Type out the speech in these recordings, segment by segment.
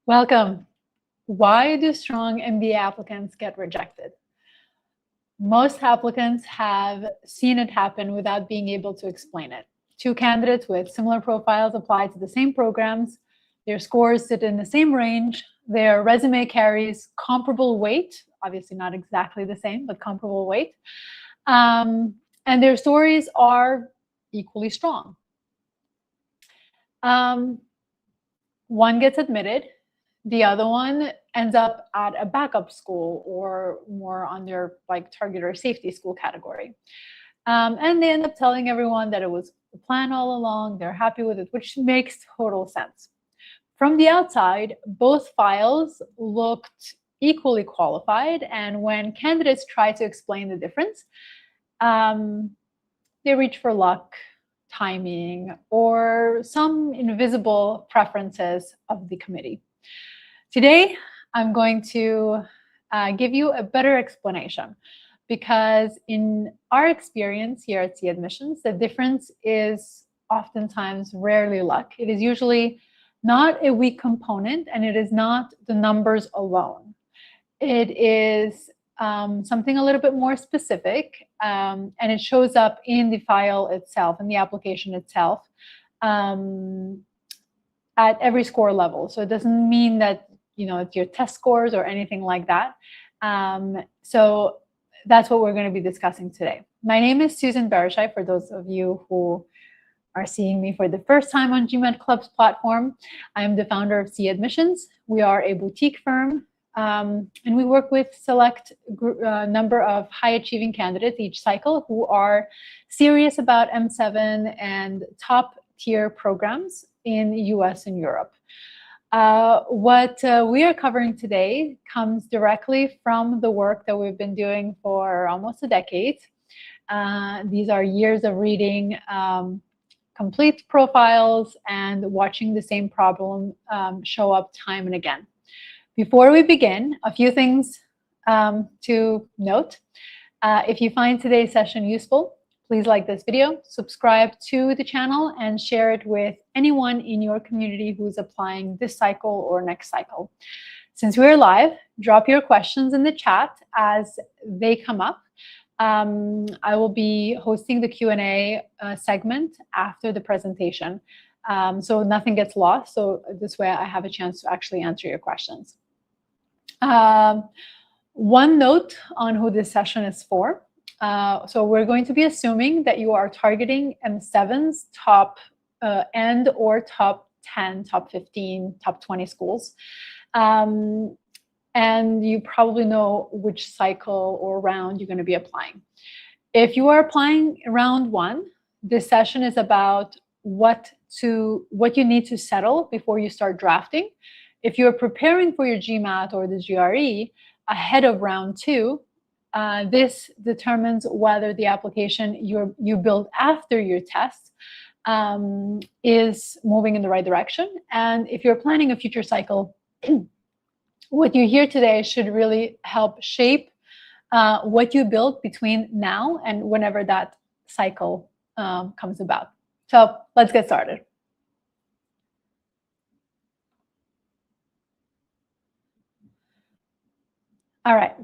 Welcome. Why do strong MBA applicants get rejected? Most applicants have seen it happen without being able to explain it. Two candidates with similar profiles apply to the same programs. Their scores sit in the same range. Their resume carries comparable weight, obviously not exactly the same, but comparable weight. And their stories are equally strong. One gets admitted. The other one ends up at a backup school or more on their target or safety school category. And they end up telling everyone that it was the plan all along, they're happy with it, which makes total sense. From the outside, both files looked equally qualified, and when candidates try to explain the difference, they reach for luck, timing, or some invisible preferences of the committee. Today, I'm going to give you a better explanation, because in our experience here at Sia Admissions, the difference is oftentimes rarely luck. It is usually not a weak component, and it is not the numbers alone. It is something a little bit more specific, and it shows up in the file itself, in the application itself, at every score level. So it doesn't mean that it's your test scores or anything like that. So that's what we're going to be discussing today. My name is Berishaj, for those of you who are seeing me for the first time on GMAT Club's platform. I am the founder of Sia Admissions. We are a boutique firm, and we work with select number of high-achieving candidates each cycle who are serious about M7 and top-tier programs in the US and Europe. What we are covering today comes directly from the work that we've been doing for almost a decade. These are years of reading complete profiles and watching the same problem show up time and again. Before we begin, a few things to note. If you find today's session useful, please like this video, subscribe to the channel, and share it with anyone in your community who's applying this cycle or next cycle. Since we're live, drop your questions in the chat as they come up. I will be hosting the Q&A segment after the presentation, so nothing gets lost. So this way I have a chance to actually answer your questions. One note on who this session is for. So we're going to be assuming that you are targeting M7's top end or top 10, top 15, top 20 schools. And you probably know which cycle or round you're going to be applying. If you are applying round one, this session is about what you need to settle before you start drafting. If you're preparing for your GMAT or the GRE ahead of round two, this determines whether the application you build after your test is moving in the right direction. And if you're planning a future cycle, what you hear today should really help shape what you build between now and whenever that cycle comes about. So let's get started. All right.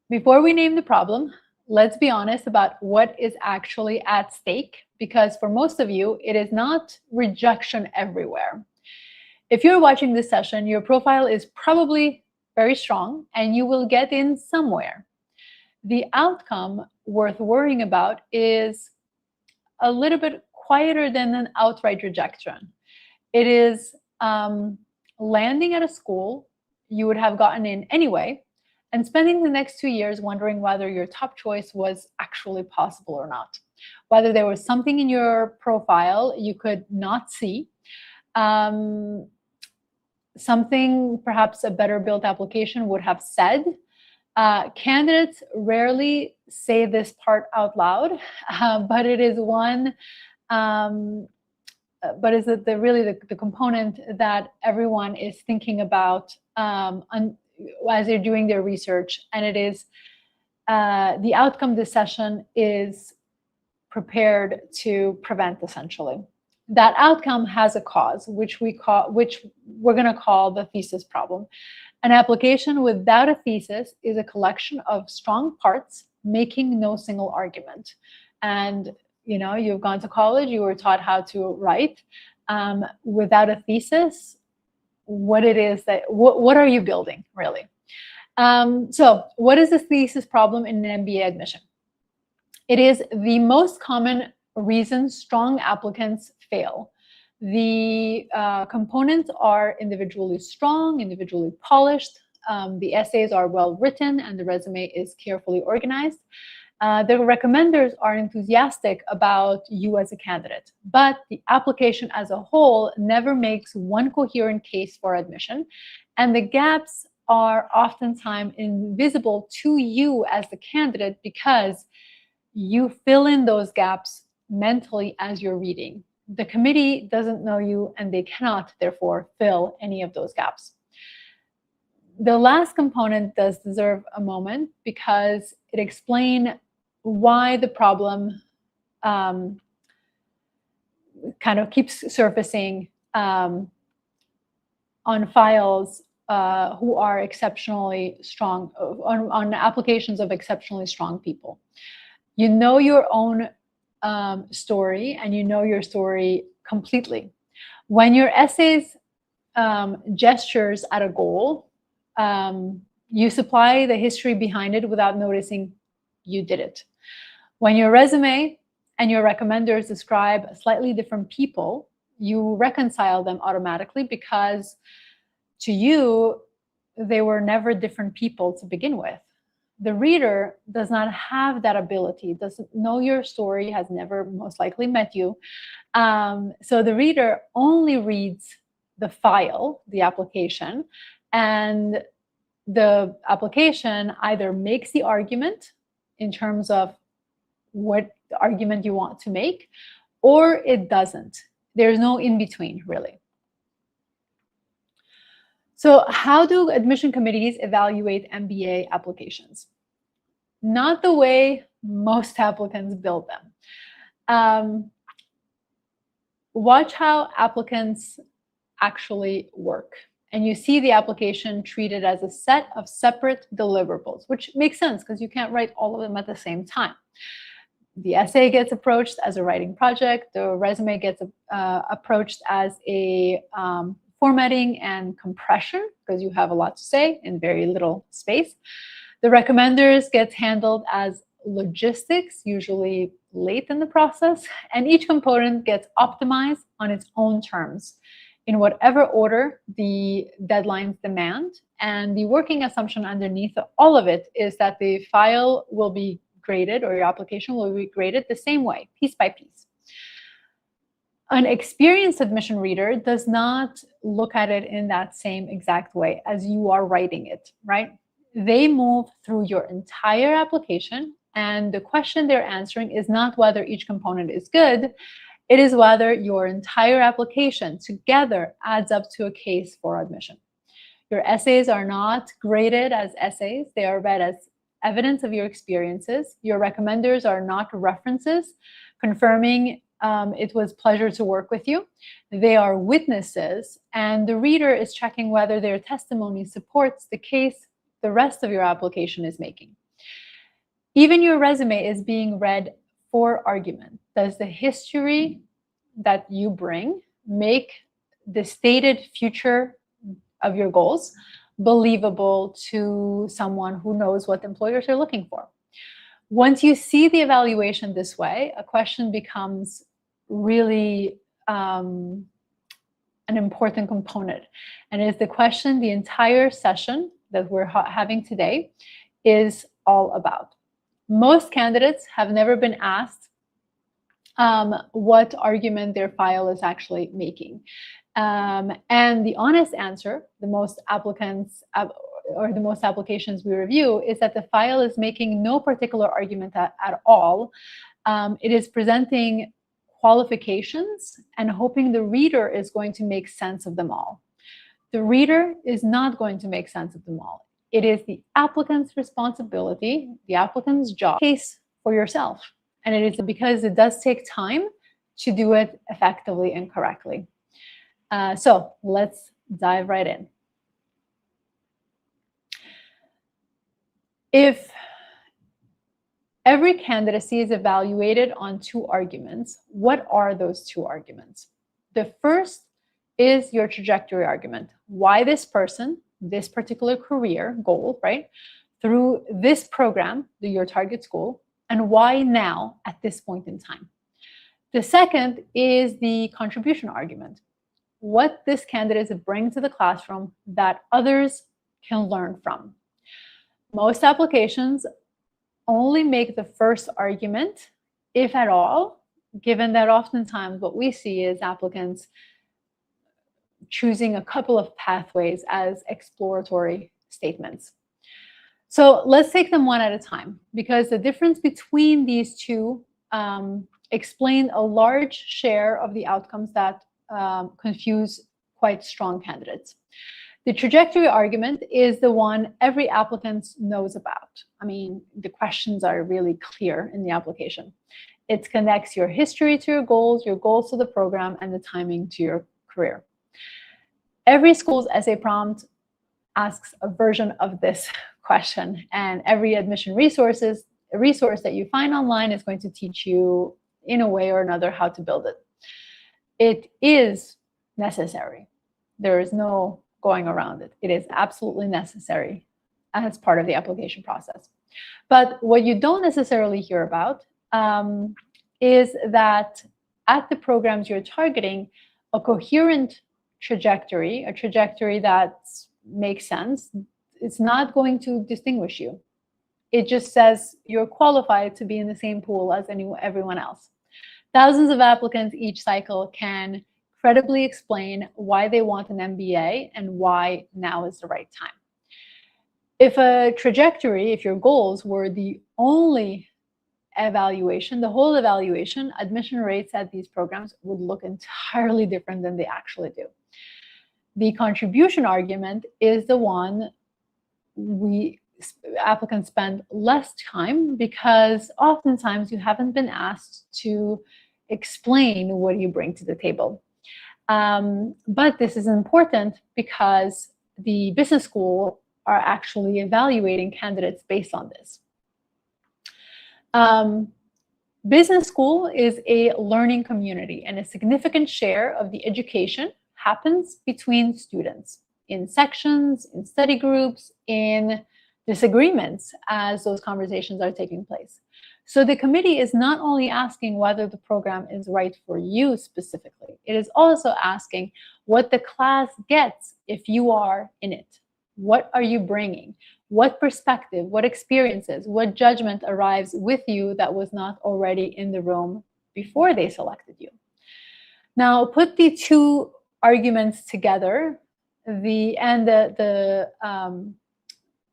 Before we name the problem, let's be honest about what is actually at stake, because for most of you, it is not rejection everywhere. If you're watching this session, your profile is probably very strong and you will get in somewhere. The outcome worth worrying about is a little bit quieter than an outright rejection. It is landing at a school you would have gotten in anyway, and spending the next 2 years wondering whether your top choice was actually possible or not. Whether there was something in your profile you could not see, something perhaps a better built application would have said. Candidates rarely say this part out loud, but it is one, but is it really the component that everyone is thinking about as they're doing their research, and it is the outcome this session is prepared to prevent, essentially. that outcome has a cause, which we're going to call the thesis problem. An application without a thesis is a collection of strong parts making no single argument. And you've gone to college, you were taught how to write. Without a thesis, what are you building, really? So what is the thesis problem in an MBA admission? It is the most common reason strong applicants fail. The components are individually strong, individually polished. The essays are well written, and the resume is carefully organized. The recommenders are enthusiastic about you as a candidate, but the application as a whole never makes one coherent case for admission, and the gaps are oftentimes invisible to you as the candidate because you fill in those gaps mentally as you're reading. The committee doesn't know you, and they cannot, therefore, fill any of those gaps. The last component does deserve a moment because it explains why the problem kind of keeps surfacing on files who are exceptionally strong, on applications of exceptionally strong people. You know your own story, and you know your story completely. When your essays gestures at a goal, you supply the history behind it without noticing you did it. When your resume and your recommenders describe slightly different people, you reconcile them automatically because to you, they were never different people to begin with. The reader does not have that ability, doesn't know your story, has never most likely met you. So the reader only reads the file, the application, and the application either makes the argument in terms of what the argument you want to make, or it doesn't. There's no in between, really. So how do admission committees evaluate MBA applications? Not the way most applicants build them. Watch how applicants actually work. And you see the application treated as a set of separate deliverables, which makes sense because you can't write all of them at the same time. The essay gets approached as a writing project. The resume gets approached as a formatting and compression because you have a lot to say in very little space. The recommenders gets handled as logistics, usually late in the process, and each component gets optimized on its own terms in whatever order the deadlines demand. And the working assumption underneath all of it is that the file will be graded, or your application will be graded the same way, piece by piece. An experienced admission reader does not look at it in that same exact way as you are writing it, right? They move through your entire application, and the question they're answering is not whether each component is good, it is whether your entire application together adds up to a case for admission. Your essays are not graded as essays, they are read as evidence of your experiences. Your recommenders are not references confirming it was pleasure to work with you. They are witnesses, and the reader is checking whether their testimony supports the case the rest of your application is making. Even your resume is being read for argument. Does the history that you bring make the stated future of your goals believable to someone who knows what employers are looking for? Once you see the evaluation this way, a question becomes really an important component. And it's the question the entire session that we're having today is all about. Most candidates have never been asked what argument their file is actually making. And the honest answer, the most applicants or the most applications we review, is that the file is making no particular argument at all. It is presenting qualifications and hoping the reader is going to make sense of them all. The reader is not going to make sense of them all. It is the applicant's responsibility, the applicant's job, case for yourself. And it is because it does take time to do it effectively and correctly. So let's dive right in. If every candidacy is evaluated on 2 arguments, what are those 2 arguments? The first is your trajectory argument. Why this person, this particular career goal, right, through this program, your target school, and why now at this point in time. The second is the contribution argument. What this candidate is bringing to the classroom that others can learn from. Most applications only make the first argument, if at all, given that oftentimes what we see is applicants choosing a couple of pathways as exploratory statements. So let's take them one at a time, because the difference between these 2 explain a large share of the outcomes that confuse quite strong candidates. The trajectory argument is the one every applicant knows about. I mean, the questions are really clear in the application. It connects your history to your goals to the program, and the timing to your career. Every school's essay prompt asks a version of this question, and every admission resource that you find online is going to teach you in a way or another how to build it. It is necessary. There is no going around it. It is absolutely necessary as part of the application process. But what you don't necessarily hear about is that at the programs you're targeting, a coherent trajectory, a trajectory that makes sense, it's not going to distinguish you. It just says you're qualified to be in the same pool as everyone else. Thousands of applicants each cycle can credibly explain why they want an MBA and why now is the right time. If a trajectory, if your goals were the only evaluation, the whole evaluation, admission rates at these programs would look entirely different than they actually do. The contribution argument is the one applicants spend less time, because oftentimes you haven't been asked to explain what you bring to the table. But this is important because the business school are actually evaluating candidates based on this. Business school is a learning community, and a significant share of the education happens between students in sections, in study groups, in disagreements as those conversations are taking place. So the committee is not only asking whether the program is right for you specifically, it is also asking what the class gets if you are in it. What are you bringing? What perspective, what experiences, what judgment arrives with you that was not already in the room before they selected you? Now, put the 2 arguments together, the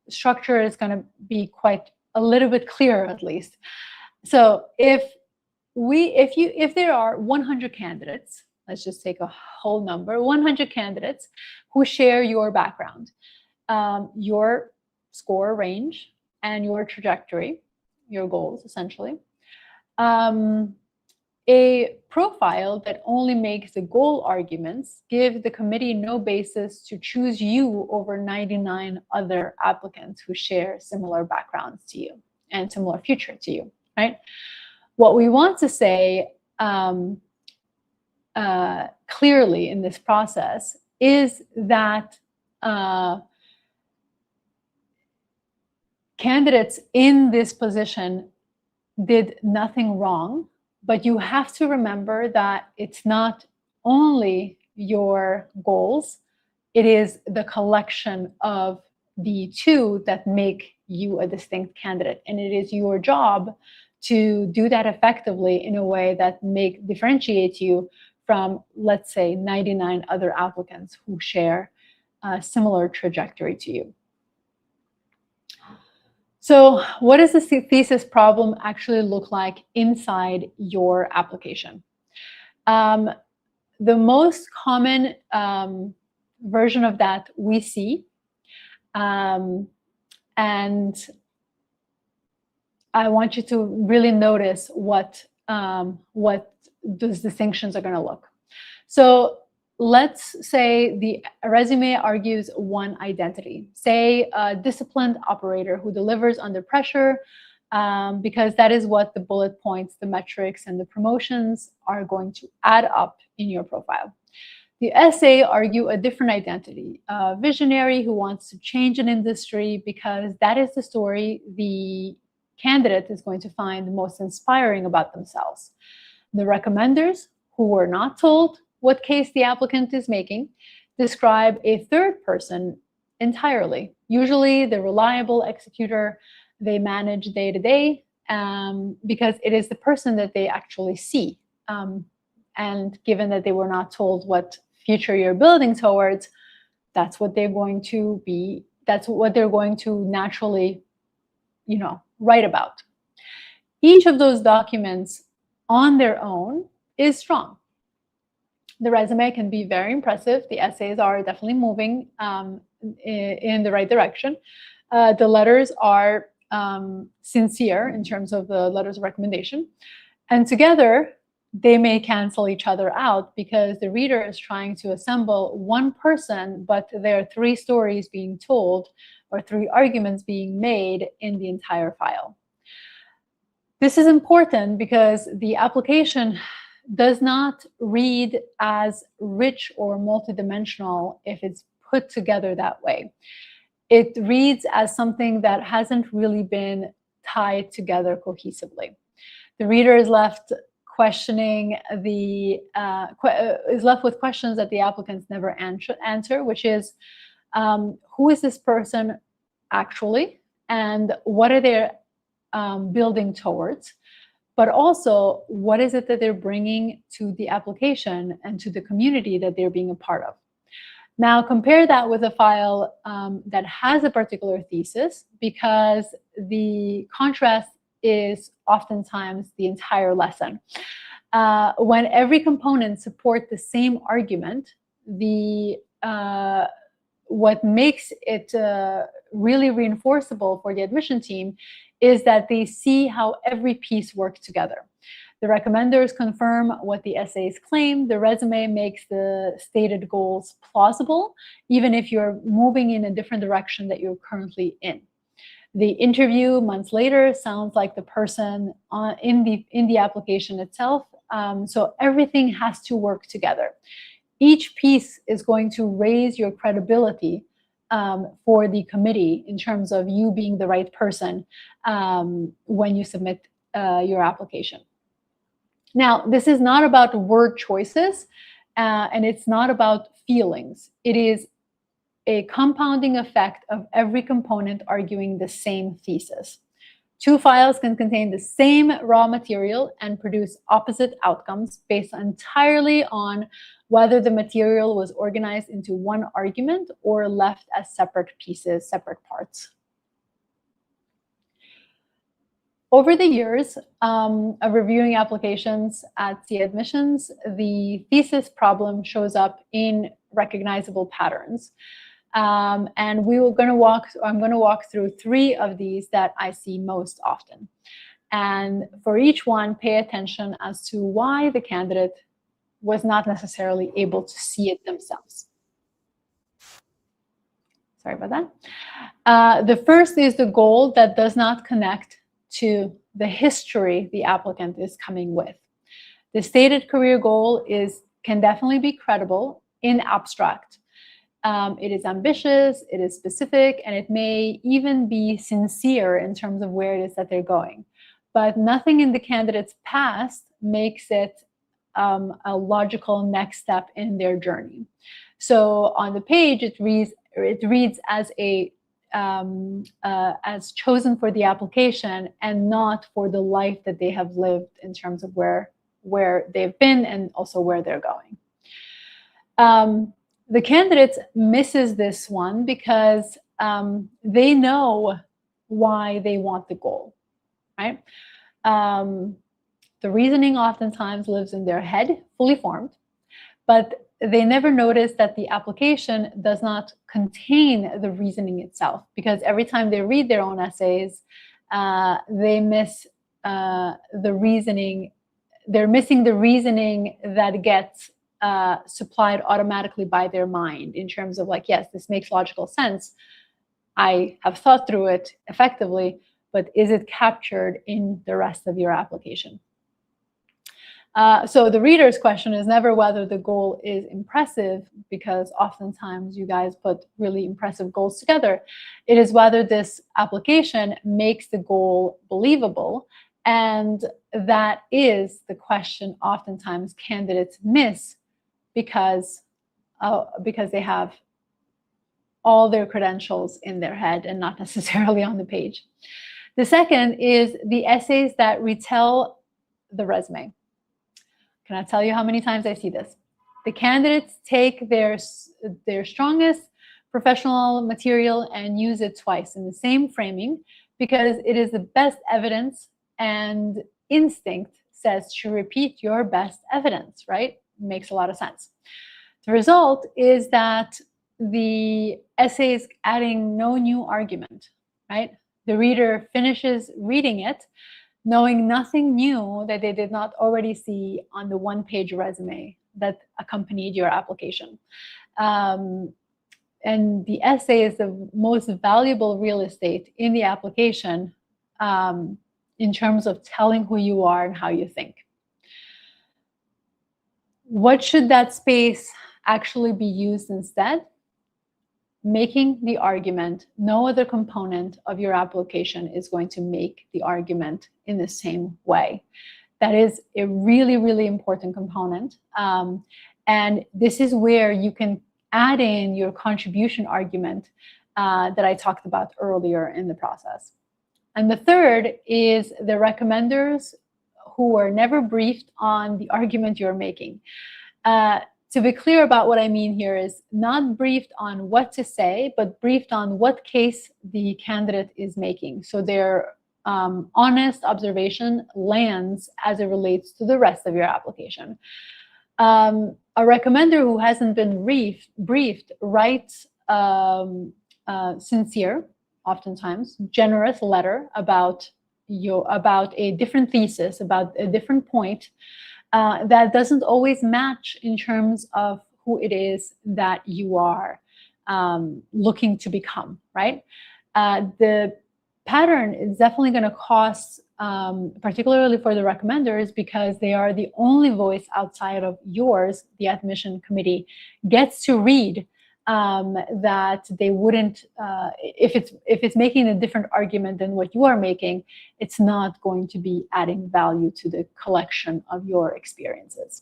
structure is going to be quite a little bit clearer, at least. So if there are 100 candidates, let's just take a whole number, 100 candidates who share your background, your score range, and your trajectory, your goals, essentially. A profile that only makes the goal arguments gives the committee no basis to choose you over 99 other applicants who share similar backgrounds to you and similar future to you, right? What we want to say clearly in this process is that candidates in this position did nothing wrong, but you have to remember that it's not only your goals, it is the collection of the 2 that make you a distinct candidate. And it is your job to do that effectively in a way that differentiates you from, let's say, 99 other applicants who share a similar trajectory to you. So what does the thesis problem actually look like inside your application? The most common version of that we see, and I want you to really notice what those distinctions are going to look. So let's say the resume argues one identity, say a disciplined operator who delivers under pressure, because that is what the bullet points, the metrics, and the promotions are going to add up in your profile. The essay argue a different identity, a visionary who wants to change an industry, because that is the story the candidate is going to find most inspiring about themselves. The recommenders, who were not told what case the applicant is making, describe a third person entirely, usually the reliable executor they manage day to day, because it is the person that they actually see. And given that they were not told what future you're building towards, that's what they're going to be, that's what they're going to naturally, write about. Each of those documents on their own is strong. The resume can be very impressive. The essays are definitely moving in the right direction. The letters are sincere in terms of the letters of recommendation. And together, they may cancel each other out because the reader is trying to assemble one person, but there are three stories being told or three arguments being made in the entire file. This is important because the application does not read as rich or multidimensional if it's put together that way. It reads as something that hasn't really been tied together cohesively. The reader is left questioning is left with questions that the applicants never answer, which is, who is this person actually, and what are they building towards? But also, what is it that they're bringing to the application and to the community that they're being a part of? Now, compare that with a file that has a particular thesis, because the contrast is oftentimes the entire lesson. When every component supports the same argument, what makes it really reinforceable for the admission team is that they see how every piece works together. The recommenders confirm what the essays claim. The resume makes the stated goals plausible, even if you're moving in a different direction that you're currently in. The interview months later sounds like the person in the application itself. So everything has to work together. Each piece is going to raise your credibility for the committee in terms of you being the right person when you submit your application. Now, this is not about word choices, and it's not about feelings. It is a compounding effect of every component arguing the same thesis. Two files can contain the same raw material and produce opposite outcomes based entirely on whether the material was organized into one argument or left as separate pieces, separate parts. Over the years of reviewing applications at Sia Admissions, the thesis problem shows up in recognizable patterns. And I'm going to walk through three of these that I see most often. And for each one, pay attention as to why the candidate was not necessarily able to see it themselves. Sorry about that. The first is the goal that does not connect to the history the applicant is coming with. The stated career goal can definitely be credible in abstract. It is ambitious, it is specific, and it may even be sincere in terms of where it is that they're going. But nothing in the candidate's past makes it a logical next step in their journey. So on the page, it reads as as chosen for the application and not for the life that they have lived in terms of where they've been and also where they're going. The candidate misses this one because they know why they want the goal, right? The reasoning oftentimes lives in their head, fully formed, but they never notice that the application does not contain the reasoning itself, because every time they read their own essays, they miss the reasoning they're missing the reasoning that gets supplied automatically by their mind in terms of like, yes, this makes logical sense. I have thought through it effectively, but is it captured in the rest of your application? So the reader's question is never whether the goal is impressive, because oftentimes you guys put really impressive goals together. It is whether this application makes the goal believable. And that is the question oftentimes candidates miss because they have all their credentials in their head and not necessarily on the page. The second is the essays that retell the resume. Can I tell you how many times I see this? The candidates take their strongest professional material and use it twice in the same framing because it is the best evidence, and instinct says to repeat your best evidence, right? Makes a lot of sense. The result is that the essay is adding no new argument, right? The reader finishes reading it knowing nothing new that they did not already see on the one-page resume that accompanied your application. And the essay is the most valuable real estate in the application in terms of telling who you are and how you think. What should that space actually be used instead? Making the argument. No other component of your application is going to make the argument in the same way. That is a really, really important component. And this is where you can add in your contribution argument that I talked about earlier in the process. And the third is the recommenders who are never briefed on the argument you're making. To be clear about what I mean here is not briefed on what to say, but briefed on what case the candidate is making. So their honest observation lands as it relates to the rest of your application. A recommender who hasn't been briefed writes sincere, oftentimes generous letter about a different thesis, about a different point, that doesn't always match in terms of who it is that you are looking to become, right? The pattern is definitely going to cost, particularly for the recommenders, because they are the only voice outside of yours, the admission committee, gets to read that they wouldn't, if it's making a different argument than what you are making, it's not going to be adding value to the collection of your experiences.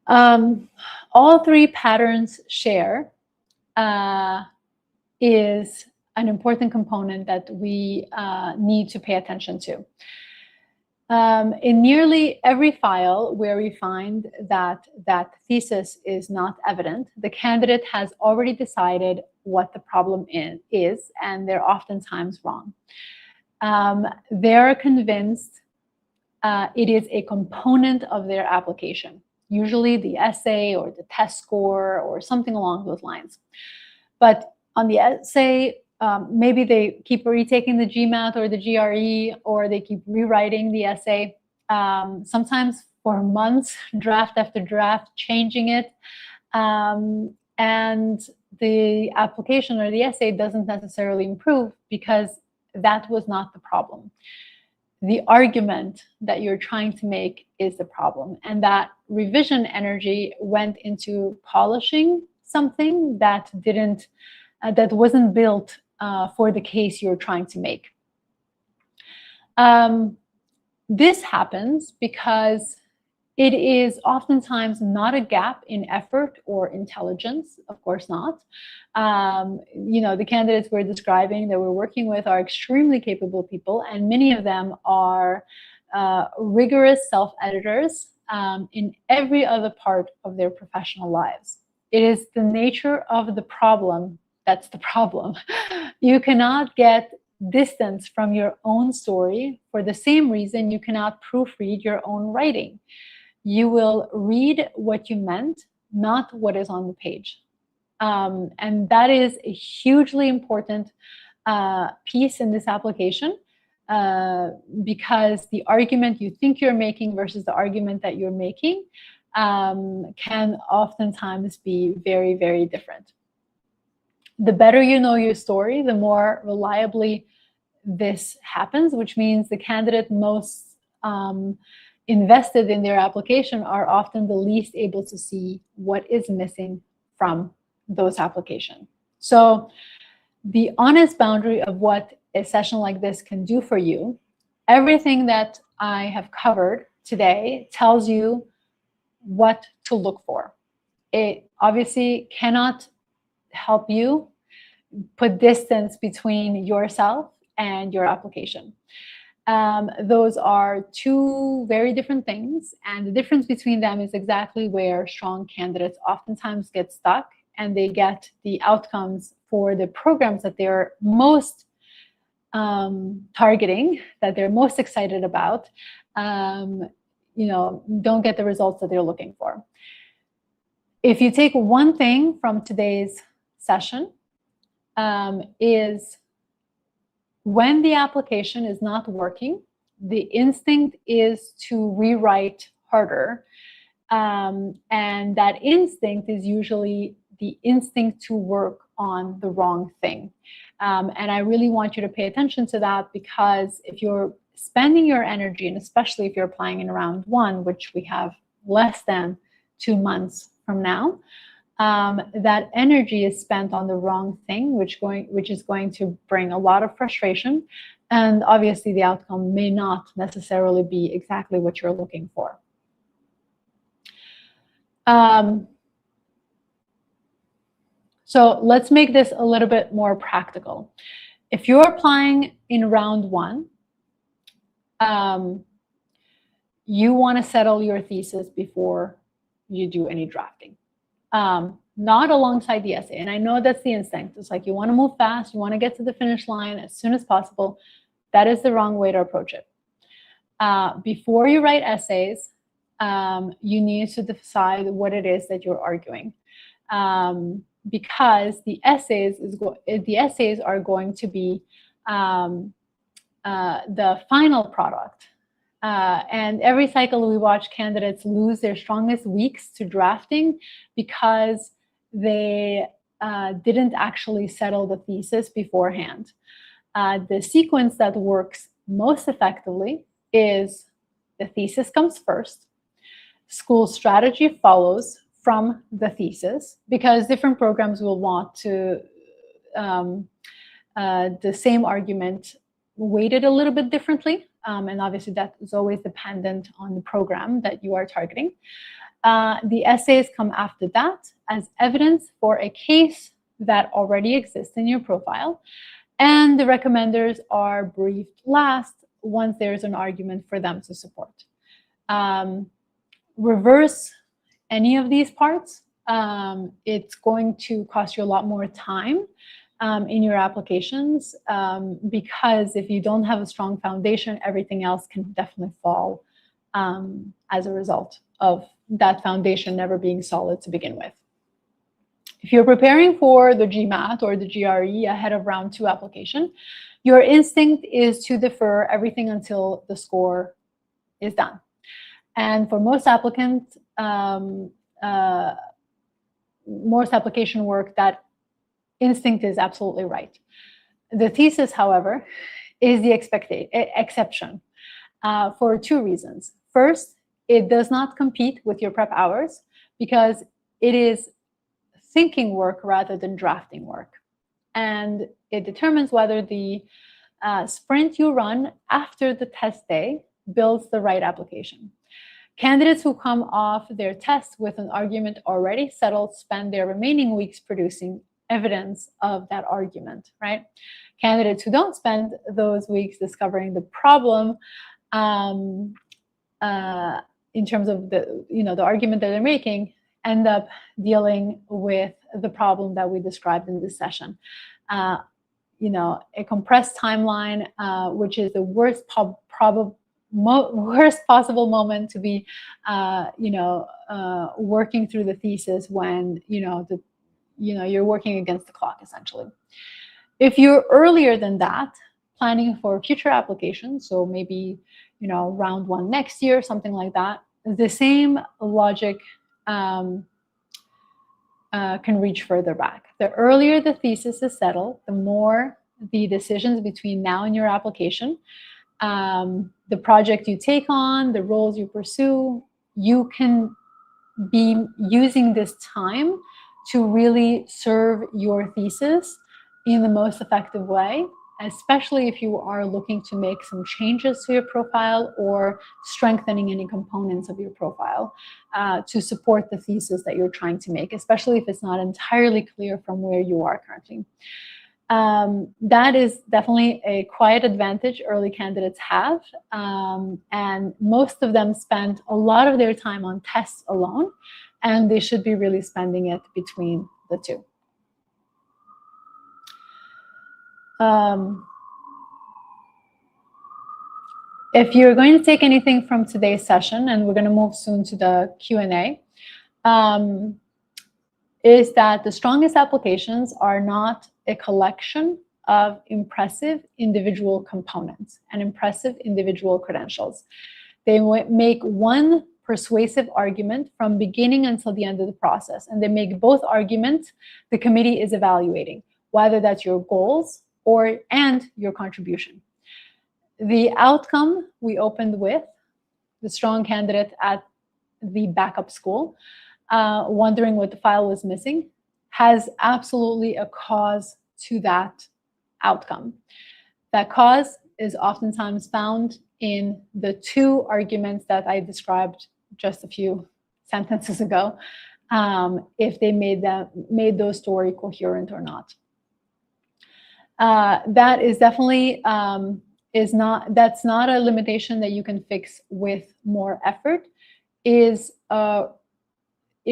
All three patterns share is an important component that we need to pay attention to. In nearly every file where we find that thesis is not evident, the candidate has already decided what the problem is, and they're oftentimes wrong. They're convinced it is a component of their application, usually the essay or the test score or something along those lines. But on the essay, maybe they keep retaking the GMAT or the GRE, or they keep rewriting the essay, sometimes for months, draft after draft, changing it. And the application or the essay doesn't necessarily improve because that was not the problem. The argument that you're trying to make is the problem. And that revision energy went into polishing something that wasn't built for the case you're trying to make. This happens because it is oftentimes not a gap in effort or intelligence, of course not. The candidates we're describing that we're working with are extremely capable people, and many of them are rigorous self-editors in every other part of their professional lives. It is the nature of the problem that's the problem. You cannot get distance from your own story for the same reason you cannot proofread your own writing. You will read what you meant, not what is on the page. And that is a hugely important piece in this application. because the argument you think you're making versus the argument that you're making can oftentimes be very, very different. The better you know your story, the more reliably this happens, which means the candidate most invested in their application are often the least able to see what is missing from those applications. So the honest boundary of what a session like this can do for you, everything that I have covered today tells you what to look for. It obviously cannot help you put distance between yourself and your application. Those are two very different things, and the difference between them is exactly where strong candidates oftentimes get stuck, and they get the outcomes for the programs that they're most targeting, that they're most excited about, don't get the results that they're looking for. If you take one thing from today's session, is when the application is not working, the instinct is to rewrite harder. And that instinct is usually the instinct to work on the wrong thing. And I really want you to pay attention to that, because if you're spending your energy, and especially if you're applying in round one, which we have less than 2 months from now, that energy is spent on the wrong thing, which is going to bring a lot of frustration. And obviously the outcome may not necessarily be exactly what you're looking for. So let's make this a little bit more practical. If you're applying in round one, you want to settle your thesis before you do any drafting. Not alongside the essay. And I know that's the instinct. It's like you want to move fast, you want to get to the finish line as soon as possible. That is the wrong way to approach it. Before you write essays, you need to decide what it is that you're arguing. Because the essays are going to be the final product. And every cycle we watch candidates lose their strongest weeks to drafting because they didn't actually settle the thesis beforehand. The sequence that works most effectively is the thesis comes first, school strategy follows from the thesis, because different programs will want to the same argument weighted a little bit differently. And obviously that is always dependent on the program that you are targeting. The essays come after that as evidence for a case that already exists in your profile. And the recommenders are briefed last once there's an argument for them to support. Reverse any of these parts, it's going to cost you a lot more time in your applications, because if you don't have a strong foundation, everything else can definitely fall as a result of that foundation never being solid to begin with. If you're preparing for the GMAT or the GRE ahead of round 2 application, your instinct is to defer everything until the score is done. And for most applicants, most application work, that instinct is absolutely right. The thesis, however, is the exception for 2 reasons. First, it does not compete with your prep hours because it is thinking work rather than drafting work. And it determines whether the sprint you run after the test day builds the right application. Candidates who come off their test with an argument already settled spend their remaining weeks producing evidence of that argument, right? Candidates who don't spend those weeks discovering the problem in terms of the argument that they're making end up dealing with the problem that we described in this session. A compressed timeline, which is the worst possible moment to be, working through the thesis when, you're working against the clock, essentially. If you're earlier than that, planning for future applications, so maybe, round 1 next year, something like that, the same logic can reach further back. The earlier the thesis is settled, the more the decisions between now and your application, the project you take on, the roles you pursue, you can be using this time to really serve your thesis in the most effective way, especially if you are looking to make some changes to your profile or strengthening any components of your profile to support the thesis that you're trying to make, especially if it's not entirely clear from where you are currently. That is definitely a quiet advantage early candidates have, and most of them spend a lot of their time on tests alone, and they should be really spending it between the two. If you're going to take anything from today's session, and we're going to move soon to the Q&A, is that the strongest applications are not a collection of impressive individual components and impressive individual credentials. They make one persuasive argument from beginning until the end of the process, and they make both arguments the committee is evaluating, whether that's your goals and your contribution. The outcome we opened with, the strong candidate at the backup school, wondering what the file was missing, has absolutely a cause to that outcome. That cause is oftentimes found in the two arguments that I described just a few sentences ago, if they made those story coherent or not. That is definitely that's not a limitation that you can fix with more effort. It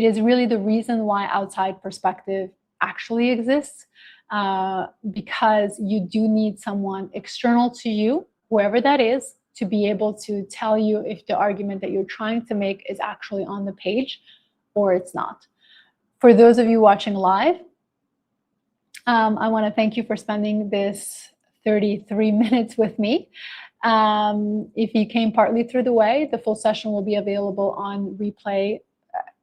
is really the reason why outside perspective actually exists, because you do need someone external to you, whoever that is, to be able to tell you if the argument that you're trying to make is actually on the page or it's not. For those of you watching live, I want to thank you for spending this 33 minutes with me. If you came partly through the way, the full session will be available on replay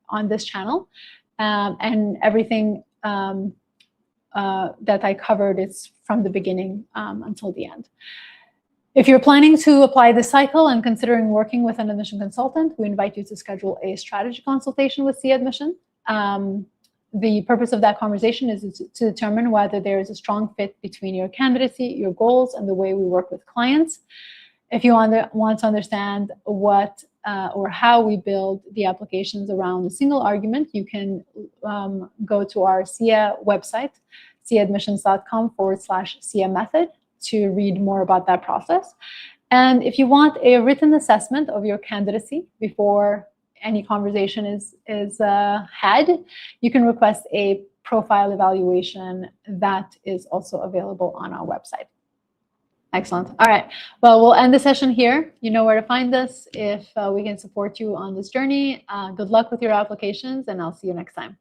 on this channel, and everything that I covered is from the beginning until the end. If you're planning to apply this cycle and considering working with an admission consultant, we invite you to schedule a strategy consultation with Sia Admissions. The purpose of that conversation is to determine whether there is a strong fit between your candidacy, your goals, and the way we work with clients. If you want to understand what or how we build the applications around a single argument, you can go to our Sia website, siaadmissions.com/Sia method, to read more about that process. And if you want a written assessment of your candidacy before any conversation is had, you can request a profile evaluation that is also available on our website. Excellent. All right. Well, we'll end the session here. You know where to find us if we can support you on this journey. Good luck with your applications, and I'll see you next time.